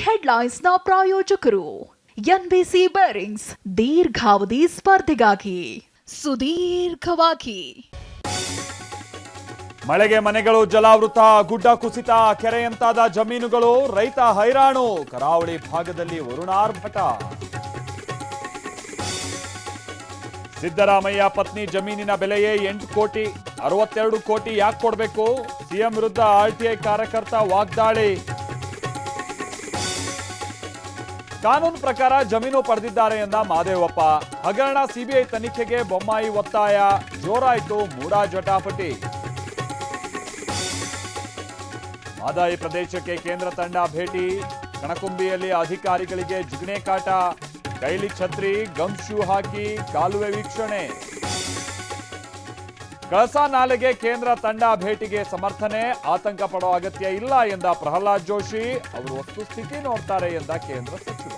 ಹೆಡ್ಲೈನ್ಸ್ನ ಪ್ರಾಯೋಜಕರು NBC bearings ದೀರ್ಘಾವಧಿ ಸ್ಪರ್ಧೆಗಾಗಿ ಸುದೀರ್ಘವಾಗಿ. ಮಳೆಗೆ ಮನೆಗಳು ಜಲಾವೃತ, ಗುಡ್ಡ ಕುಸಿತ, ಕೆರೆಯಂತಾದ ಜಮೀನುಗಳು, ರೈತ ಹೈರಾಣು. ಕರಾವಳಿ ಭಾಗದಲ್ಲಿ ವರುಣಾರ್ಭಟ. ಸಿದ್ದರಾಮಯ್ಯ ಪತ್ನಿ ಜಮೀನಿನ ಬೆಲೆಯೇ 8 ಕೋಟಿ, 62 ಕೋಟಿ ಯಾಕೆ ಕೊಡಬೇಕು? ಸಿಎಂ ವಿರುದ್ಧ ಆರ್ಟಿಐ ಕಾರ್ಯಕರ್ತ ವಾಗ್ದಾಳಿ. ಕಾನೂನು ಪ್ರಕಾರ ಜಮೀನು ಪಡೆದಿದ್ದಾರೆ ಎಂದ ಮಾದೇವಪ್ಪ. ಹಗರಣ ಸಿಬಿಐ ತನಿಖೆಗೆ ಬೊಮ್ಮಾಯಿ ಒತ್ತಾಯ. ಜೋರಾಯಿತು ಮೂಡಾ ಜಟಾಪಟಿ. ಮಾದಾಯಿ ಪ್ರದೇಶಕ್ಕೆ ಕೇಂದ್ರ ತಂಡ ಭೇಟಿ. ಕಣಕುಂಬಿಯಲ್ಲಿ ಅಧಿಕಾರಿಗಳಿಗೆ ಜಿಗಣೆ ಕಾಟ. ಕೈಲಿ ಛತ್ರಿ, ಗಮ್ ಶೂ ಹಾಕಿ ಕಾಲುವೆ ವೀಕ್ಷಣೆ. ಕಳಸಾ ನಾಲೆಗೆ ಕೇಂದ್ರ ತಂಡ ಭೇಟಿಗೆ ಸಮರ್ಥನೆ. ಆತಂಕ ಪಡೋ ಅಗತ್ಯ ಇಲ್ಲ ಎಂದ ಪ್ರಹ್ಲಾದ್ ಜೋಶಿ. ಅವರು ವಸ್ತುಸ್ಥಿತಿ ನೋಡ್ತಾರೆ ಎಂದ ಕೇಂದ್ರ ಸಚಿವ.